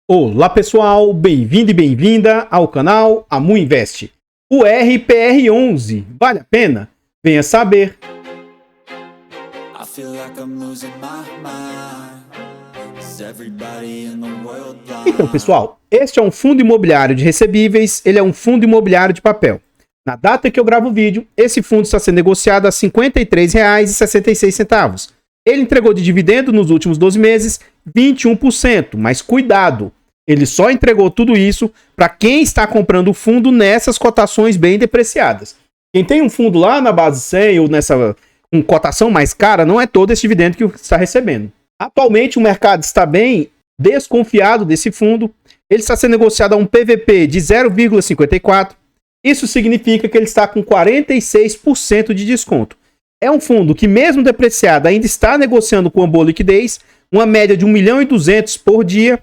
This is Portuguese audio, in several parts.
Olá pessoal, bem-vindo e bem-vinda ao canal Amu Invest. O RPR11, vale a pena? Venha saber. Então pessoal, este é um fundo imobiliário de recebíveis, ele é um fundo imobiliário de papel. Na data que eu gravo o vídeo, esse fundo está sendo negociado a R$ 53,66. Ele entregou de dividendo nos últimos 12 meses 21%, mas cuidado, ele só entregou tudo isso para quem está comprando o fundo nessas cotações bem depreciadas. Quem tem um fundo lá na base 100 ou nessa com cotação mais cara, não é todo esse dividendo que está recebendo. Atualmente o mercado está bem desconfiado desse fundo, ele está sendo negociado a um PVP de 0,54, isso significa que ele está com 46% de desconto. É um fundo que, mesmo depreciado, ainda está negociando com uma boa liquidez, uma média de 1.200.000 por dia.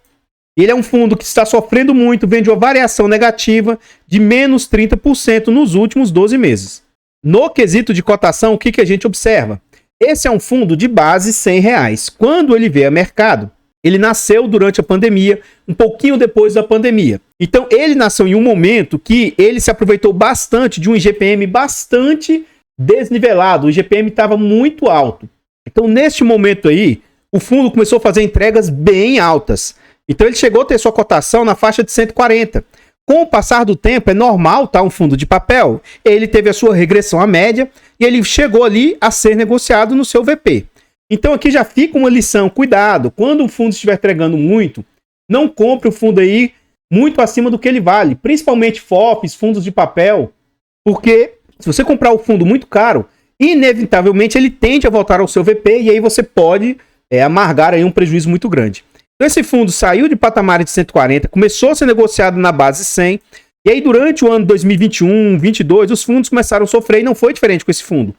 Ele é um fundo que está sofrendo muito, vem de uma variação negativa de menos 30% nos últimos 12 meses. No quesito de cotação, o que a gente observa? Esse é um fundo de base R$100. Quando ele veio a mercado, ele nasceu durante a pandemia, um pouquinho depois da pandemia. Então, ele nasceu em um momento que ele se aproveitou bastante de um IGPM bastante desnivelado, o IGPM estava muito alto. Então, neste momento aí, o fundo começou a fazer entregas bem altas. Então, ele chegou a ter sua cotação na faixa de 140. Com o passar do tempo, é normal, tá? Um fundo de papel, ele teve a sua regressão à média e ele chegou ali a ser negociado no seu VP. Então, aqui já fica uma lição, cuidado, quando o fundo estiver entregando muito, não compre o fundo aí muito acima do que ele vale, principalmente FOFs, fundos de papel, porque se você comprar o fundo muito caro, inevitavelmente ele tende a voltar ao seu VP e aí você pode amargar aí um prejuízo muito grande. Então esse fundo saiu de patamares de 140, começou a ser negociado na base 100, e aí durante o ano 2021, 2022, os fundos começaram a sofrer e não foi diferente com esse fundo.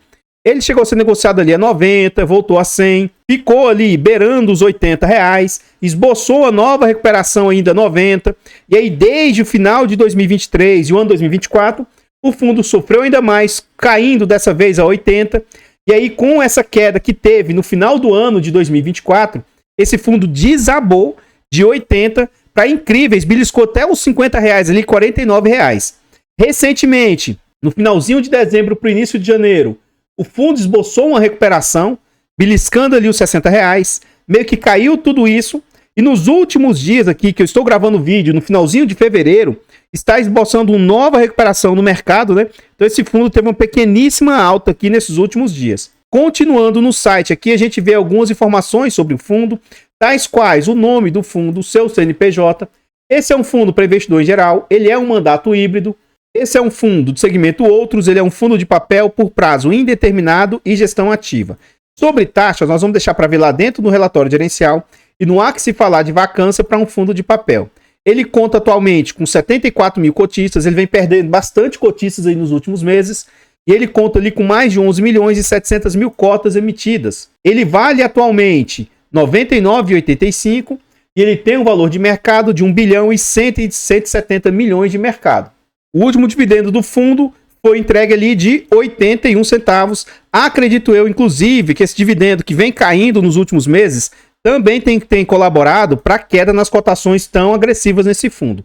Ele chegou a ser negociado ali a 90, voltou a 100, ficou ali beirando os R$80, esboçou a nova recuperação ainda a 90, e aí desde o final de 2023 e o ano 2024, o fundo sofreu ainda mais, caindo dessa vez a 80. E aí, com essa queda que teve no final do ano de 2024, esse fundo desabou de 80 para incríveis, beliscou até os R$50 ali, R$49. Recentemente, no finalzinho de dezembro para o início de janeiro, o fundo esboçou uma recuperação, beliscando ali os R$60, meio que caiu tudo isso. E nos últimos dias aqui, que eu estou gravando o vídeo, no finalzinho de fevereiro, está esboçando uma nova recuperação no mercado, né? Então esse fundo teve uma pequeníssima alta aqui nesses últimos dias. Continuando no site aqui, a gente vê algumas informações sobre o fundo, tais quais o nome do fundo, o seu CNPJ. Esse é um fundo para investidor em geral, ele é um mandato híbrido. Esse é um fundo do segmento outros, ele é um fundo de papel por prazo indeterminado e gestão ativa. Sobre taxas, nós vamos deixar para ver lá dentro do relatório gerencial e não há que se falar de vacância para um fundo de papel. Ele conta atualmente com 74 mil cotistas, ele vem perdendo bastante cotistas aí nos últimos meses, e ele conta ali com mais de 11.700.000 cotas emitidas. Ele vale atualmente R$ 99,85 e ele tem um valor de mercado de 1.170 bilhões de mercado. O último dividendo do fundo foi entregue ali de 81 centavos. Acredito eu, inclusive, que esse dividendo que vem caindo nos últimos meses também tem colaborado para a queda nas cotações tão agressivas nesse fundo.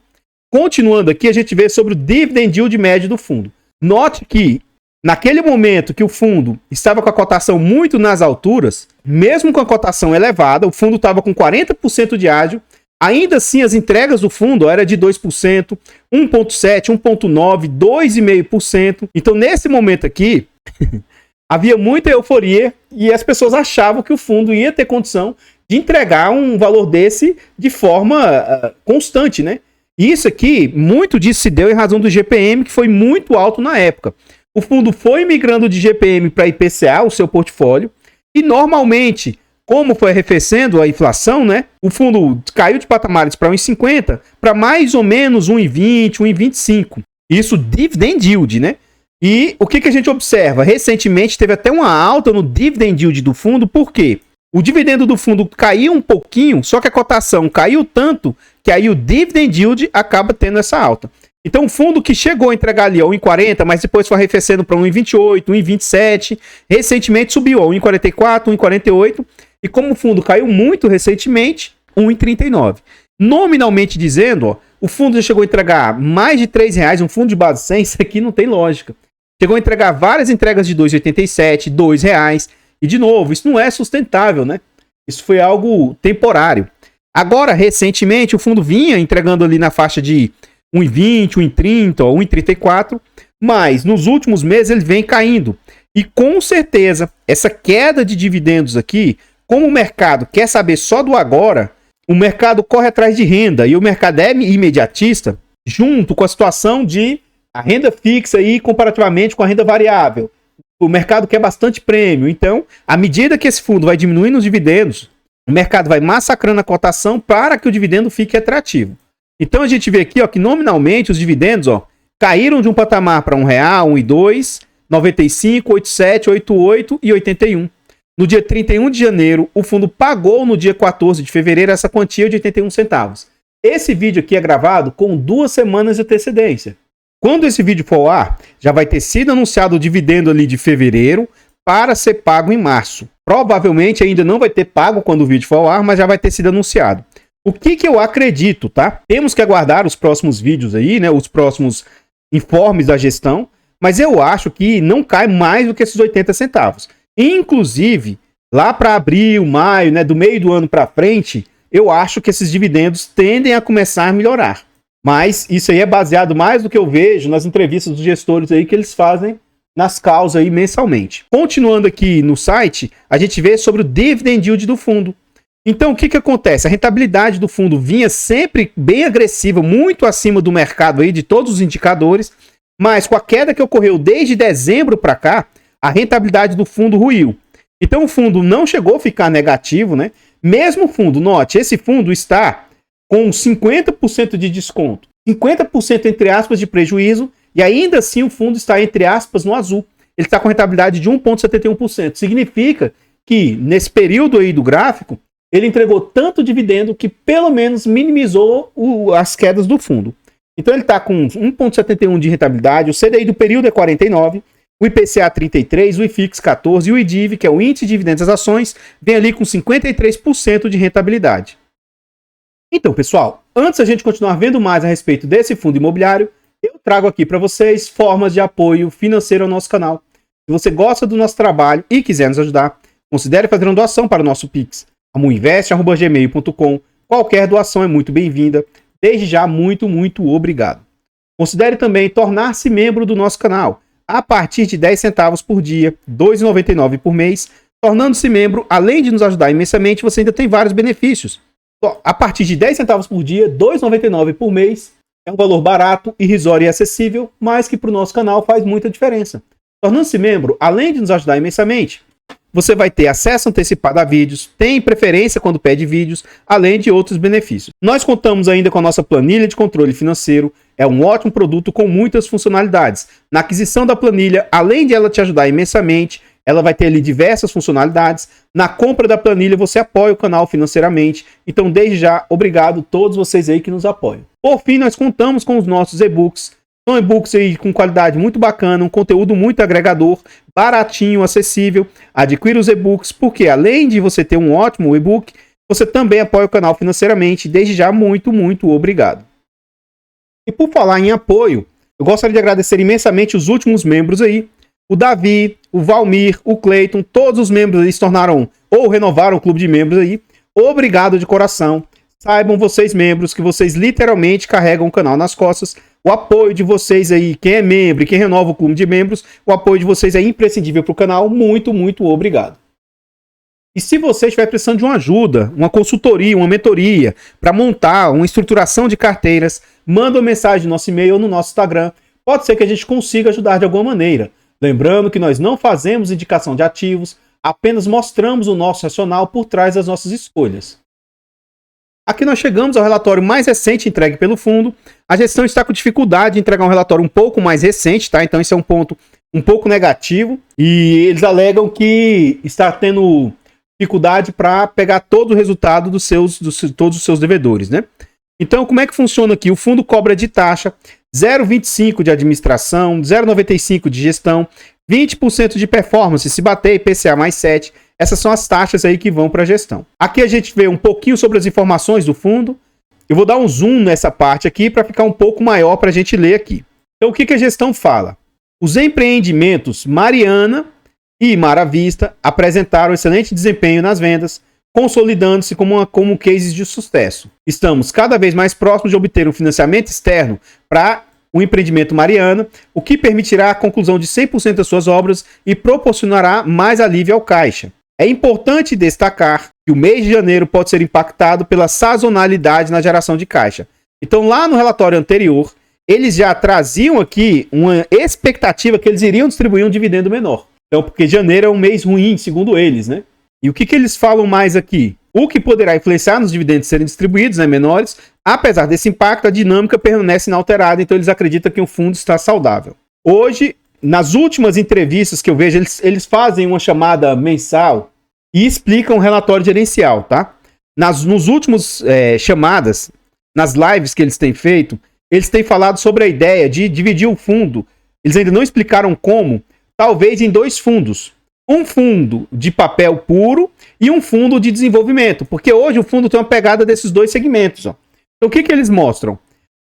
Continuando aqui, a gente vê sobre o dividend yield médio do fundo. Note que, naquele momento que o fundo estava com a cotação muito nas alturas, mesmo com a cotação elevada, o fundo estava com 40% de ágio, ainda assim as entregas do fundo eram de 2%, 1,7%, 1,9%, 2,5%. Então, nesse momento aqui, havia muita euforia e as pessoas achavam que o fundo ia ter condição de entregar um valor desse de forma constante, né? E isso aqui, muito disso se deu em razão do IGPM, que foi muito alto na época. O fundo foi migrando de IGPM para IPCA, o seu portfólio, e normalmente, como foi arrefecendo a inflação, né? O fundo caiu de patamares para 1,50 para mais ou menos 1,20, 1,25. Isso dividend yield, né? E o que a gente observa? Recentemente teve até uma alta no dividend yield do fundo, por quê? O dividendo do fundo caiu um pouquinho, só que a cotação caiu tanto que aí o dividend yield acaba tendo essa alta. Então o fundo que chegou a entregar ali a 1,40, mas depois foi arrefecendo para 1,28, 1,27, recentemente subiu a 1,44, 1,48, e como o fundo caiu muito recentemente, 1,39. Nominalmente dizendo, ó, o fundo já chegou a entregar mais de R$3, um fundo de base 100, isso aqui não tem lógica. Chegou a entregar várias entregas de R$2,87, R$2. E, de novo, isso não é sustentável, né? Isso foi algo temporário. Agora, recentemente, o fundo vinha entregando ali na faixa de R$1,20, R$1,30, R$1,34, mas nos últimos meses ele vem caindo. E com certeza, essa queda de dividendos aqui, como o mercado quer saber só do agora, o mercado corre atrás de renda e o mercado é imediatista, junto com a situação de a renda fixa aí comparativamente com a renda variável. O mercado quer bastante prêmio, então, à medida que esse fundo vai diminuindo os dividendos, o mercado vai massacrando a cotação para que o dividendo fique atrativo. Então a gente vê aqui, ó, que nominalmente os dividendos, ó, caíram de um patamar para R$1, R$1,02, 95, 87, 88 e 81. No dia 31 de janeiro, o fundo pagou no dia 14 de fevereiro essa quantia de 81 centavos. Esse vídeo aqui é gravado com 2 semanas de antecedência. Quando esse vídeo for ao ar, já vai ter sido anunciado o dividendo ali de fevereiro para ser pago em março. Provavelmente ainda não vai ter pago quando o vídeo for ao ar, mas já vai ter sido anunciado. O que eu acredito, tá? Temos que aguardar os próximos vídeos aí, né? Os próximos informes da gestão, mas eu acho que não cai mais do que esses 80 centavos. Inclusive, lá para abril, maio, né, do meio do ano para frente, eu acho que esses dividendos tendem a começar a melhorar. Mas isso aí é baseado mais do que eu vejo nas entrevistas dos gestores aí que eles fazem nas causas aí mensalmente. Continuando aqui no site, a gente vê sobre o dividend yield do fundo. Então, o que acontece? A rentabilidade do fundo vinha sempre bem agressiva, muito acima do mercado aí de todos os indicadores, mas com a queda que ocorreu desde dezembro para cá, a rentabilidade do fundo ruiu. Então o fundo não chegou a ficar negativo, né? Mesmo o fundo, note, esse fundo está com 50% de desconto, 50% entre aspas de prejuízo, e ainda assim o fundo está entre aspas no azul. Ele está com rentabilidade de 1,71%. Significa que nesse período aí do gráfico, ele entregou tanto dividendo que pelo menos minimizou as quedas do fundo. Então ele está com 1,71 de rentabilidade, o CDI do período é 49%, o IPCA 33%, o IFIX 14% e o IDIV, que é o índice de dividendos das ações, vem ali com 53% de rentabilidade. Então, pessoal, antes a gente continuar vendo mais a respeito desse fundo imobiliário, eu trago aqui para vocês formas de apoio financeiro ao nosso canal. Se você gosta do nosso trabalho e quiser nos ajudar, considere fazer uma doação para o nosso Pix, amuinvest@gmail.com. Qualquer doação é muito bem-vinda. Desde já, muito obrigado. Considere também tornar-se membro do nosso canal. A partir de 10 centavos por dia, R$ 2,99 por mês. Tornando-se membro, além de nos ajudar imensamente, você ainda tem vários benefícios. A partir de 10 centavos por dia, R$ 2,99 por mês, é um valor barato, irrisório e acessível, mas que para o nosso canal faz muita diferença. Tornando-se membro, além de nos ajudar imensamente, você vai ter acesso antecipado a vídeos, tem preferência quando pede vídeos, além de outros benefícios. Nós contamos ainda com a nossa planilha de controle financeiro, é um ótimo produto com muitas funcionalidades. Na aquisição da planilha, além de ela te ajudar imensamente, ela vai ter ali diversas funcionalidades. Na compra da planilha, você apoia o canal financeiramente. Então, desde já, obrigado a todos vocês aí que nos apoiam. Por fim, nós contamos com os nossos e-books. São e-books aí com qualidade muito bacana, um conteúdo muito agregador, baratinho, acessível. Adquira os e-books, porque além de você ter um ótimo e-book, você também apoia o canal financeiramente. Desde já, muito obrigado. E por falar em apoio, eu gostaria de agradecer imensamente os últimos membros aí. O Davi, o Valmir, o Cleiton, todos os membros aí se tornaram ou renovaram o clube de membros aí. Obrigado de coração. Saibam vocês membros que vocês literalmente carregam o canal nas costas. O apoio de vocês aí, quem é membro e quem renova o clube de membros, o apoio de vocês é imprescindível para o canal. Muito obrigado. E se você estiver precisando de uma ajuda, uma consultoria, uma mentoria para montar uma estruturação de carteiras, manda uma mensagem no nosso e-mail ou no nosso Instagram. Pode ser que a gente consiga ajudar de alguma maneira. Lembrando que nós não fazemos indicação de ativos, apenas mostramos o nosso racional por trás das nossas escolhas. Aqui nós chegamos ao relatório mais recente entregue pelo fundo. A gestão está com dificuldade de entregar um relatório um pouco mais recente, tá? Então esse é um ponto um pouco negativo. E eles alegam que está tendo dificuldade para pegar todo o resultado todos os seus devedores, né? Então, como é que funciona aqui? O fundo cobra de taxa 0,25% de administração, 0,95% de gestão, 20% de performance, se bater IPCA mais 7%. Essas são as taxas aí que vão para a gestão. Aqui a gente vê um pouquinho sobre as informações do fundo. Eu vou dar um zoom nessa parte aqui para ficar um pouco maior para a gente ler aqui. Então, o que a gestão fala? Os empreendimentos Mariana e Mara Vista apresentaram excelente desempenho nas vendas, consolidando-se como cases de sucesso. Estamos cada vez mais próximos de obter um financiamento externo para o empreendimento Mariana, o que permitirá a conclusão de 100% das suas obras e proporcionará mais alívio ao caixa. É importante destacar que o mês de janeiro pode ser impactado pela sazonalidade na geração de caixa. Então, lá no relatório anterior, eles já traziam aqui uma expectativa que eles iriam distribuir um dividendo menor. Então, porque janeiro é um mês ruim, segundo eles, né? E o que eles falam mais aqui? O que poderá influenciar nos dividendos serem distribuídos, né, menores. Apesar desse impacto, a dinâmica permanece inalterada, então eles acreditam que o fundo está saudável. Hoje, nas últimas entrevistas que eu vejo, eles fazem uma chamada mensal e explicam o relatório gerencial, tá? Nos últimos chamadas, nas lives que eles têm feito, eles têm falado sobre a ideia de dividir o fundo. Eles ainda não explicaram como, talvez em 2 fundos. Um fundo de papel puro e um fundo de desenvolvimento. Porque hoje o fundo tem uma pegada desses 2 segmentos. Ó. Então o que eles mostram?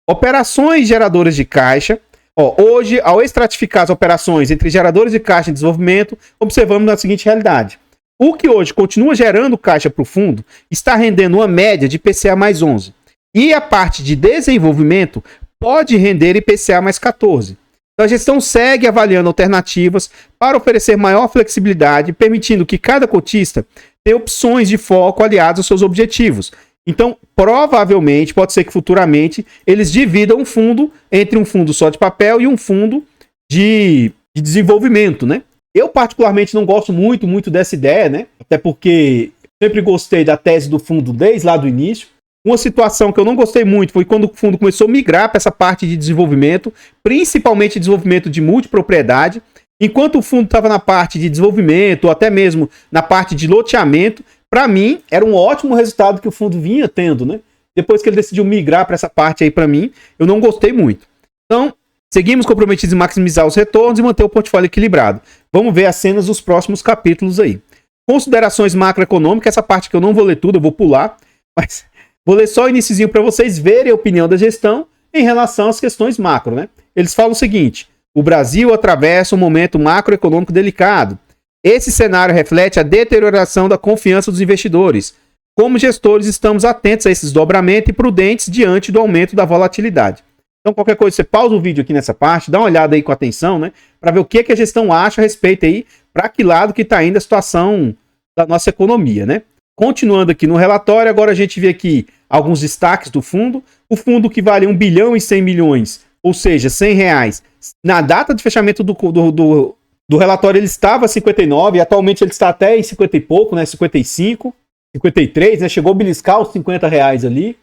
Operações geradoras de caixa. Ó, hoje, ao estratificar as operações entre geradores de caixa e desenvolvimento, observamos a seguinte realidade. O que hoje continua gerando caixa para o fundo está rendendo uma média de IPCA mais 11. E a parte de desenvolvimento pode render IPCA mais 14. Então a gestão segue avaliando alternativas para oferecer maior flexibilidade, permitindo que cada cotista tenha opções de foco aliadas aos seus objetivos. Então, provavelmente, pode ser que futuramente eles dividam um fundo entre um fundo só de papel e um fundo de desenvolvimento, né? Eu particularmente não gosto muito dessa ideia, né? Até porque sempre gostei da tese do fundo desde lá do início. Uma situação que eu não gostei muito foi quando o fundo começou a migrar para essa parte de desenvolvimento, principalmente desenvolvimento de multipropriedade, enquanto o fundo estava na parte de desenvolvimento, ou até mesmo na parte de loteamento. Para mim, era um ótimo resultado que o fundo vinha tendo, né? Depois que ele decidiu migrar para essa parte aí, para mim, eu não gostei muito. Então, seguimos comprometidos em maximizar os retornos e manter o portfólio equilibrado. Vamos ver as cenas dos próximos capítulos aí. Considerações macroeconômicas, essa parte que eu não vou ler tudo, eu vou pular, mas vou ler só o iniciozinho para vocês verem a opinião da gestão em relação às questões macro, né? Eles falam o seguinte: o Brasil atravessa um momento macroeconômico delicado. Esse cenário reflete a deterioração da confiança dos investidores. Como gestores, estamos atentos a esses dobramentos e prudentes diante do aumento da volatilidade. Então, qualquer coisa, você pausa o vídeo aqui nessa parte, dá uma olhada aí com atenção, né? Para ver o que a gestão acha a respeito aí, para que lado que está indo a situação da nossa economia, né? Continuando aqui no relatório, agora a gente vê aqui alguns destaques do fundo. O fundo que vale 1 bilhão e 100 milhões, ou seja, R$100. Na data de fechamento do relatório ele estava a 59, e atualmente ele está até em 50 e pouco, né? 55, 53, né? Chegou a beliscar os R$50 ali.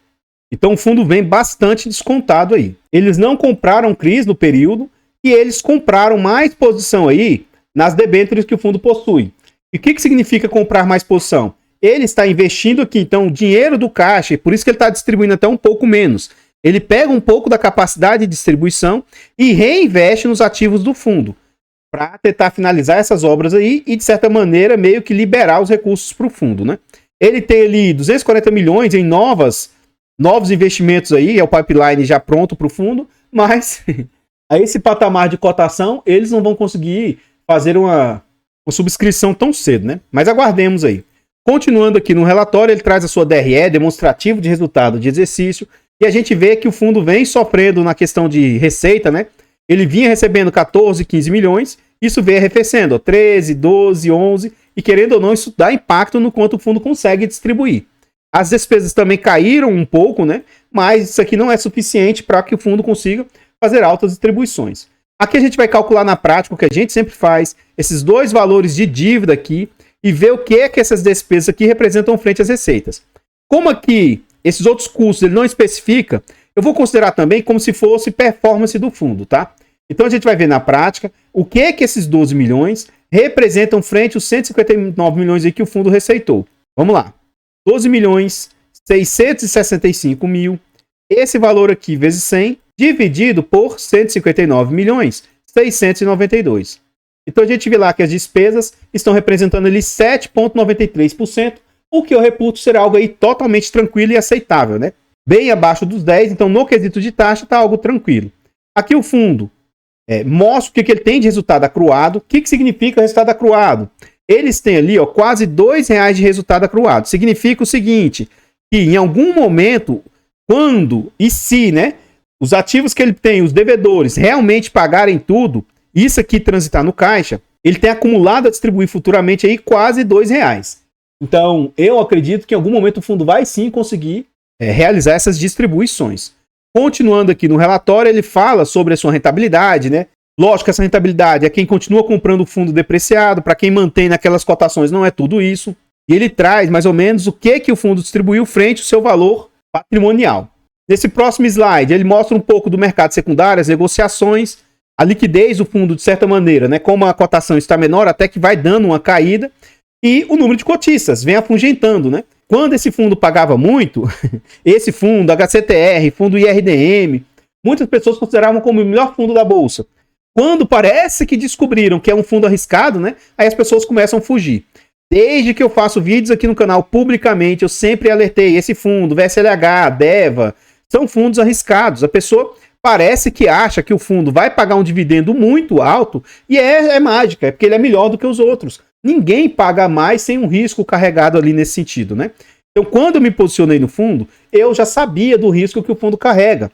Então o fundo vem bastante descontado aí. Eles não compraram CRIs no período e eles compraram mais posição aí nas debêntures que o fundo possui. E o que significa comprar mais posição? Ele está investindo aqui, então, o dinheiro do caixa, e por isso que ele está distribuindo até um pouco menos. Ele pega um pouco da capacidade de distribuição e reinveste nos ativos do fundo, para tentar finalizar essas obras aí e, de certa maneira, meio que liberar os recursos para o fundo, né? Ele tem ali 240 milhões em novos investimentos aí, é o pipeline já pronto para o fundo, mas a esse patamar de cotação, eles não vão conseguir fazer uma subscrição tão cedo, né? Mas aguardemos aí. Continuando aqui no relatório, ele traz a sua DRE, demonstrativo de resultado de exercício, e a gente vê que o fundo vem sofrendo na questão de receita, né? Ele vinha recebendo 14, 15 milhões, isso vem arrefecendo, ó, 13, 12, 11, e querendo ou não, isso dá impacto no quanto o fundo consegue distribuir. As despesas também caíram um pouco, né? Mas isso aqui não é suficiente para que o fundo consiga fazer altas distribuições. Aqui a gente vai calcular na prática o que a gente sempre faz, esses 2 valores de dívida aqui, e ver o que é que essas despesas aqui representam frente às receitas. Como aqui esses outros custos ele não especifica, eu vou considerar também como se fosse performance do fundo, tá? Então a gente vai ver na prática o que é que esses 12 milhões representam frente aos 159 milhões aí que o fundo receitou. Vamos lá. 12 milhões 665 mil. Esse valor aqui vezes 100 dividido por 159 milhões 692. Então a gente vê lá que as despesas estão representando ali 7,93%, o que eu reputo ser algo aí totalmente tranquilo e aceitável, né? bem abaixo dos 10, então no quesito de taxa está algo tranquilo. Aqui o fundo mostra o que ele tem de resultado acruado. O que significa resultado acruado? Eles têm ali quase R$2 de resultado acruado. Significa o seguinte, que em algum momento, quando e se, né, os ativos que ele tem, os devedores, realmente pagarem tudo, isso aqui transitar no caixa, ele tem acumulado a distribuir futuramente aí quase R$2. Então, eu acredito que em algum momento o fundo vai sim conseguir realizar essas distribuições. Continuando aqui no relatório, ele fala sobre a sua rentabilidade, né? Lógico que essa rentabilidade é quem continua comprando o fundo depreciado, para quem mantém naquelas cotações não é tudo isso. E ele traz mais ou menos o que o fundo distribuiu frente ao seu valor patrimonial. Nesse próximo slide, ele mostra um pouco do mercado secundário, as negociações, a liquidez do fundo de certa maneira, né? Como a cotação está menor, até que vai dando uma caída, e o número de cotistas vem afugentando, né? Quando esse fundo pagava muito, esse fundo, HCTR, fundo IRDM, muitas pessoas consideravam como o melhor fundo da bolsa. Quando parece que descobriram que é um fundo arriscado, né? Aí as pessoas começam a fugir. Desde que eu faço vídeos aqui no canal publicamente, eu sempre alertei, esse fundo, VSLH, DEVA, são fundos arriscados. A pessoa parece que acha que o fundo vai pagar um dividendo muito alto e é mágica, é porque ele é melhor do que os outros. Ninguém paga mais sem um risco carregado ali nesse sentido, né? Então, quando eu me posicionei no fundo, eu já sabia do risco que o fundo carrega.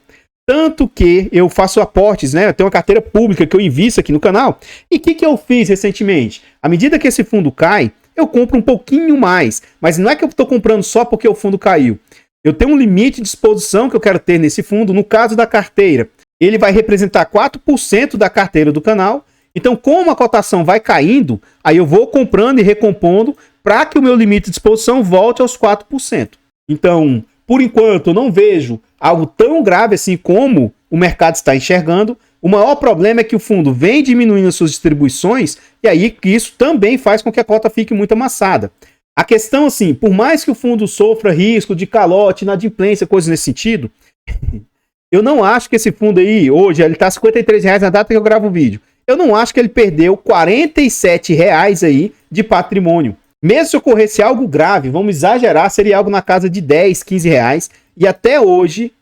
Tanto que eu faço aportes, né? Eu tenho uma carteira pública que eu invisto aqui no canal. E o que eu fiz recentemente? À medida que esse fundo cai, eu compro um pouquinho mais. Mas não é que eu estou comprando só porque o fundo caiu. Eu tenho um limite de exposição que eu quero ter nesse fundo. No caso da carteira, ele vai representar 4% da carteira do canal. Então, como a cotação vai caindo, aí eu vou comprando e recompondo para que o meu limite de exposição volte aos 4%. Então, por enquanto, eu não vejo algo tão grave assim como o mercado está enxergando. O maior problema é que o fundo vem diminuindo as suas distribuições e aí isso também faz com que a cota fique muito amassada. A questão, assim, por mais que o fundo sofra risco de calote, inadimplência, coisas nesse sentido, eu não acho que esse fundo aí, hoje, ele está R$ 53 na data que eu gravo o vídeo. Eu não acho que ele perdeu R$ 47 aí de patrimônio. Mesmo se ocorresse algo grave, vamos exagerar, seria algo na casa de 10, 15 reais. E até hoje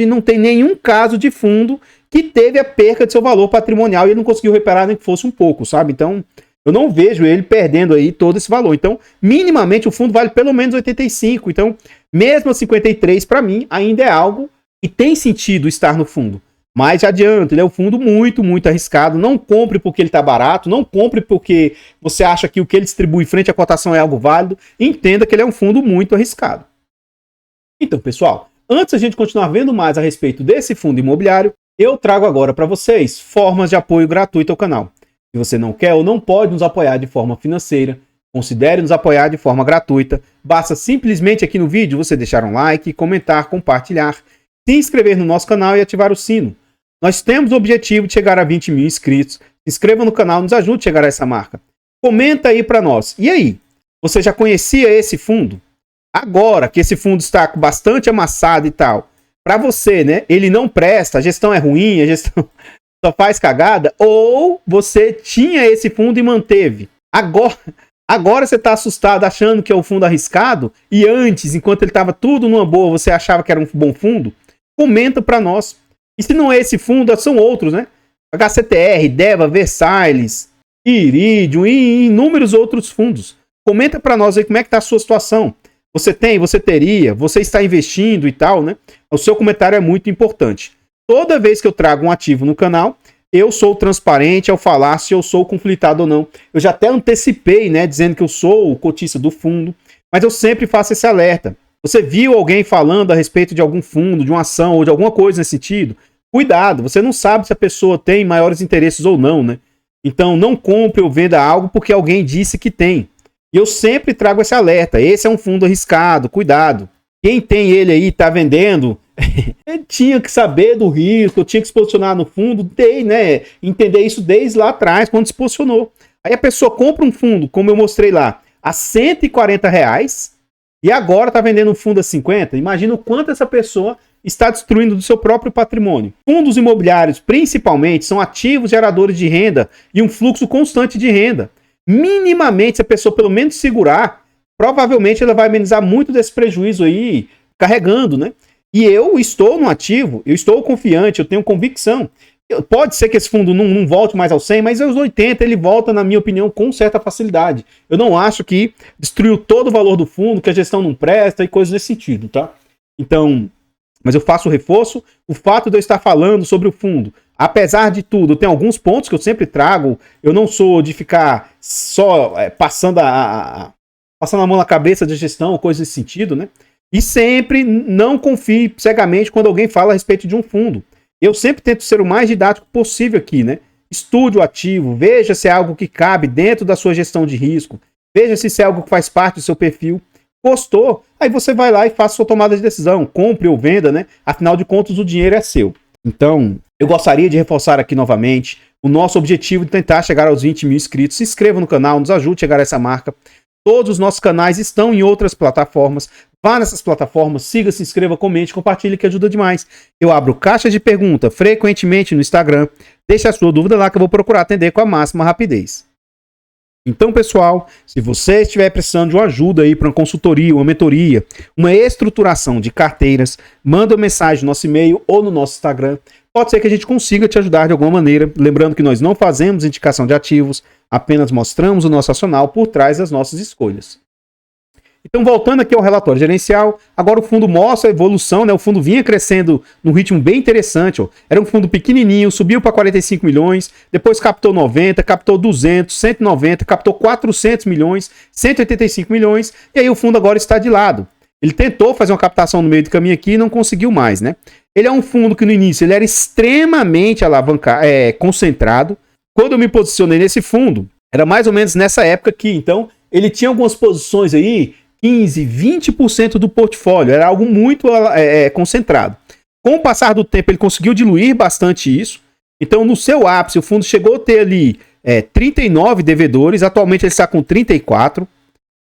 não tem nenhum caso de fundo que teve a perca de seu valor patrimonial e ele não conseguiu reparar nem que fosse um pouco, sabe? Então, eu não vejo ele perdendo aí todo esse valor. Então, minimamente, o fundo vale pelo menos 85. Então, mesmo a 53, para mim, ainda é algo e tem sentido estar no fundo. Mas já adianto, ele é um fundo muito, muito arriscado. Não compre porque ele está barato, não compre porque você acha que o que ele distribui frente à cotação é algo válido. Entenda que ele é um fundo muito arriscado. Então, pessoal, antes a gente continuar vendo mais a respeito desse fundo imobiliário, eu trago agora para vocês formas de apoio gratuito ao canal. Se você não quer ou não pode nos apoiar de forma financeira, considere nos apoiar de forma gratuita. Basta simplesmente aqui no vídeo você deixar um like, comentar, compartilhar, se inscrever no nosso canal e ativar o sino. Nós temos o objetivo de chegar a 20 mil inscritos. Se inscreva no canal, nos ajude a chegar a essa marca. Comenta aí para nós. E aí, você já conhecia esse fundo? Agora que esse fundo está bastante amassado e tal, para você, né? Ele não presta, a gestão é ruim, a gestão só faz cagada, ou você tinha esse fundo e manteve. Agora você está assustado achando que é um fundo arriscado e antes, enquanto ele estava tudo numa boa, você achava que era um bom fundo? Comenta para nós. E se não é esse fundo, são outros, né? HCTR, DEVA, Versalhes, Iridium e inúmeros outros fundos. Comenta para nós aí como é que está a sua situação. Você tem, você teria, você está investindo e tal, né? O seu comentário é muito importante. Toda vez que eu trago um ativo no canal, eu sou transparente ao falar se eu sou conflitado ou não. Eu já até antecipei, né? Dizendo que eu sou o cotista do fundo, mas eu sempre faço esse alerta. Você viu alguém falando a respeito de algum fundo, de uma ação ou de alguma coisa nesse sentido? Cuidado, você não sabe se a pessoa tem maiores interesses ou não, né? Então não compre ou venda algo porque alguém disse que tem. E eu sempre trago esse alerta. Esse é um fundo arriscado, cuidado. Quem tem ele aí, tá vendendo, ele tinha que saber do risco, tinha que se posicionar no fundo, né? Entender isso desde lá atrás, quando se posicionou. Aí a pessoa compra um fundo, como eu mostrei lá, a R$140, e agora está vendendo um fundo a 50. Imagina o quanto essa pessoa está destruindo do seu próprio patrimônio. Fundos imobiliários, principalmente, são ativos geradores de renda e um fluxo constante de renda. Minimamente, se a pessoa pelo menos segurar, provavelmente ela vai amenizar muito desse prejuízo aí, carregando, né? E eu estou no ativo, eu estou confiante, eu tenho convicção. Pode ser que esse fundo não volte mais aos 100, mas aos 80 ele volta, na minha opinião, com certa facilidade. Eu não acho que destruiu todo o valor do fundo, que a gestão não presta e coisas desse sentido, tá? Então, mas eu faço o reforço. O fato de eu estar falando sobre o fundo, apesar de tudo, tem alguns pontos que eu sempre trago. Eu não sou de ficar só passando a mão na cabeça de gestão ou coisa desse sentido, né? E sempre não confie cegamente quando alguém fala a respeito de um fundo. Eu sempre tento ser o mais didático possível aqui, né? Estude o ativo, veja se é algo que cabe dentro da sua gestão de risco, veja se isso é algo que faz parte do seu perfil. Gostou? Aí você vai lá e faça sua tomada de decisão, compre ou venda, né? Afinal de contas, o dinheiro é seu. Então, eu gostaria de reforçar aqui novamente o nosso objetivo de tentar chegar aos 20 mil inscritos. Se inscreva no canal, nos ajude a chegar a essa marca. Todos os nossos canais estão em outras plataformas. Vá nessas plataformas, siga, se inscreva, comente, compartilhe, que ajuda demais. Eu abro caixa de pergunta frequentemente no Instagram. Deixe a sua dúvida lá que eu vou procurar atender com a máxima rapidez. Então, pessoal, se você estiver precisando de uma ajuda aí para uma consultoria, uma mentoria, uma estruturação de carteiras, manda uma mensagem no nosso e-mail ou no nosso Instagram. Pode ser que a gente consiga te ajudar de alguma maneira. Lembrando que nós não fazemos indicação de ativos, apenas mostramos o nosso racional por trás das nossas escolhas. Então, voltando aqui ao relatório gerencial, agora o fundo mostra a evolução, né? O fundo vinha crescendo num ritmo bem interessante, ó. Era um fundo pequenininho, subiu para 45 milhões, depois captou 90, captou 200, 190, captou 400 milhões, 185 milhões, e aí o fundo agora está de lado. Ele tentou fazer uma captação no meio do caminho aqui e não conseguiu mais, né? Ele é um fundo que no início ele era extremamente concentrado. Quando eu me posicionei nesse fundo, era mais ou menos nessa época aqui, então ele tinha algumas posições aí, 15%, 20% do portfólio, era algo muito concentrado. Com o passar do tempo, ele conseguiu diluir bastante isso. Então, no seu ápice, o fundo chegou a ter ali 39 devedores, atualmente ele está com 34.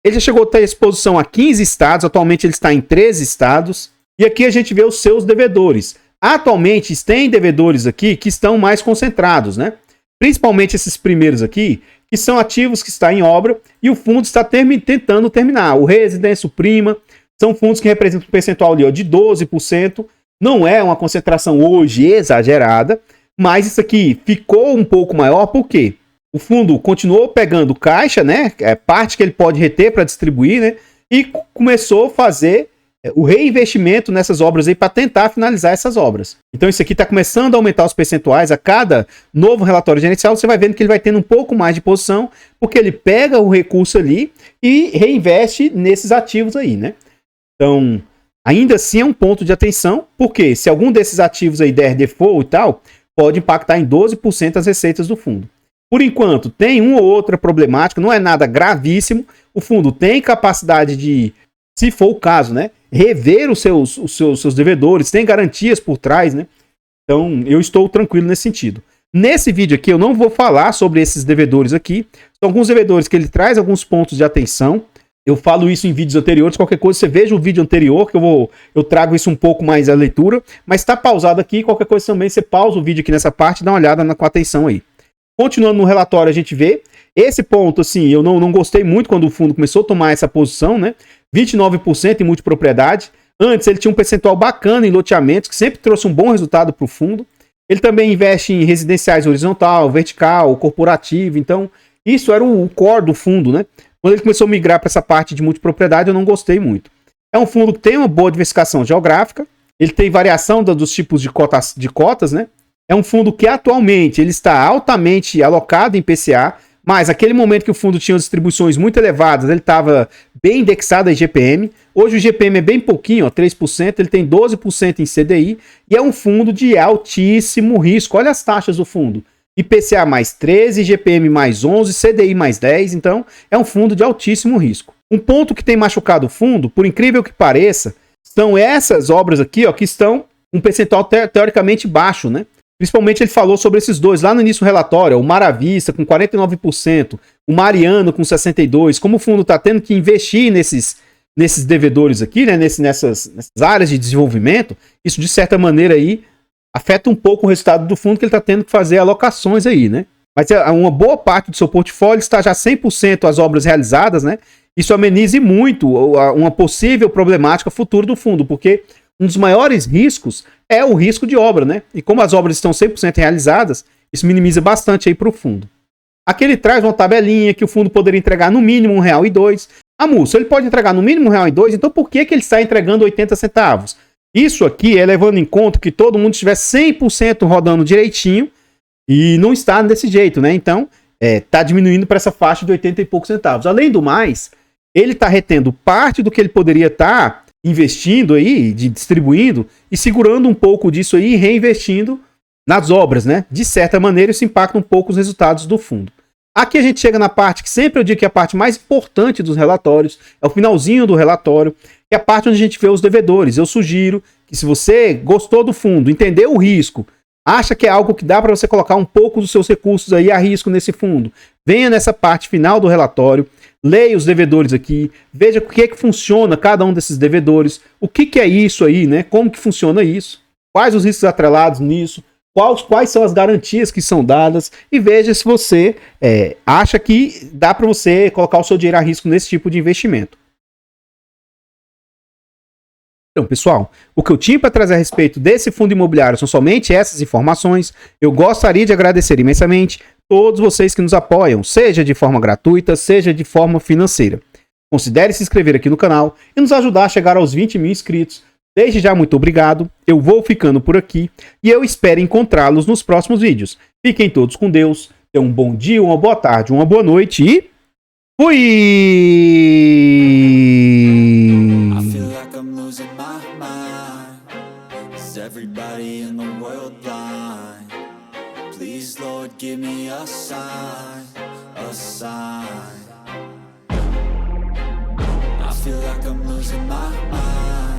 Ele já chegou a ter exposição a 15 estados, atualmente ele está em 13 estados. E aqui a gente vê os seus devedores. Atualmente, tem devedores aqui que estão mais concentrados, né? Principalmente esses primeiros aqui, que são ativos que estão em obra e o fundo está tentando terminar. O Residência, o Prima, são fundos que representam um percentual ali, ó, de 12%. Não é uma concentração hoje exagerada, mas isso aqui ficou um pouco maior porque o fundo continuou pegando caixa, né? Parte que ele pode reter para distribuir, né? E começou a fazer o reinvestimento nessas obras aí para tentar finalizar essas obras. Então isso aqui está começando a aumentar os percentuais. A cada novo relatório gerencial você vai vendo que ele vai tendo um pouco mais de posição, porque ele pega o recurso ali e reinveste nesses ativos aí, né? Então, ainda assim é um ponto de atenção, porque se algum desses ativos aí der default e tal, pode impactar em 12% as receitas do fundo. Por enquanto, tem uma ou outra problemática, não é nada gravíssimo. O fundo tem capacidade de, se for o caso, né, rever os seus devedores, tem garantias por trás, né? Então, eu estou tranquilo nesse sentido. Nesse vídeo aqui, eu não vou falar sobre esses devedores aqui. São alguns devedores que ele traz alguns pontos de atenção. Eu falo isso em vídeos anteriores. Qualquer coisa, você veja o vídeo anterior, que eu trago isso um pouco mais à leitura. Mas está pausado aqui. Qualquer coisa também, você pausa o vídeo aqui nessa parte e dá uma olhada com atenção aí. Continuando no relatório, a gente vê esse ponto, assim, eu não gostei muito quando o fundo começou a tomar essa posição, né? 29% em multipropriedade. Antes ele tinha um percentual bacana em loteamentos, que sempre trouxe um bom resultado para o fundo. Ele também investe em residenciais horizontal, vertical, corporativo. Então, isso era o core do fundo, né? Quando ele começou a migrar para essa parte de multipropriedade, eu não gostei muito. É um fundo que tem uma boa diversificação geográfica. Ele tem variação dos tipos de cotas, né? É um fundo que atualmente ele está altamente alocado em PCA, mas naquele momento que o fundo tinha distribuições muito elevadas, ele estava bem indexado a IGPM. Hoje o IGPM é bem pouquinho, ó, 3%, ele tem 12% em CDI e é um fundo de altíssimo risco. Olha as taxas do fundo. IPCA mais 13, IGPM mais 11, CDI mais 10, então é um fundo de altíssimo risco. Um ponto que tem machucado o fundo, por incrível que pareça, são essas obras aqui, ó, que estão um percentual teoricamente baixo, né? Principalmente ele falou sobre esses dois lá no início do relatório, ó, o Maravista com 49%, o Mariano com 62%. Como o fundo está tendo que investir nesses devedores aqui, né, nessas áreas de desenvolvimento, isso de certa maneira aí afeta um pouco o resultado do fundo, que ele está tendo que fazer alocações aí, né? Mas uma boa parte do seu portfólio está já 100% as obras realizadas, né? isso amenize muito uma possível problemática futura do fundo, porque um dos maiores riscos é o risco de obra, né? E como as obras estão 100% realizadas, isso minimiza bastante aí para o fundo. Aqui ele traz uma tabelinha que o fundo poderia entregar no mínimo R$1,02. Se ele pode entregar no mínimo R$1,02, então por que ele está entregando 80 centavos? Isso aqui é levando em conta que todo mundo estiver 100% rodando direitinho e não está desse jeito, né? Então, está diminuindo para essa faixa de 80 e poucos centavos. Além do mais, ele está retendo parte do que ele poderia estar investindo aí, distribuindo e segurando um pouco disso aí e reinvestindo nas obras, né? De certa maneira, isso impacta um pouco os resultados do fundo. Aqui a gente chega na parte que sempre eu digo que é a parte mais importante dos relatórios, é o finalzinho do relatório, que é a parte onde a gente vê os devedores. Eu sugiro que se você gostou do fundo, entendeu o risco, acha que é algo que dá para você colocar um pouco dos seus recursos aí a risco nesse fundo, venha nessa parte final do relatório, leia os devedores aqui, veja o que é que funciona cada um desses devedores, o que é isso aí, né? Como que funciona isso, quais os riscos atrelados nisso, quais são as garantias que são dadas e veja se você acha que dá para você colocar o seu dinheiro a risco nesse tipo de investimento. Então, pessoal, o que eu tinha para trazer a respeito desse fundo imobiliário são somente essas informações. Eu gostaria de agradecer imensamente todos vocês que nos apoiam, seja de forma gratuita, seja de forma financeira. Considere se inscrever aqui no canal e nos ajudar a chegar aos 20 mil inscritos. Desde já, muito obrigado. Eu vou ficando por aqui e eu espero encontrá-los nos próximos vídeos. Fiquem todos com Deus. Tenham um bom dia, uma boa tarde, uma boa noite e fui! Everybody in the world blind. Please, Lord, give me a sign, a sign. I feel like I'm losing my mind.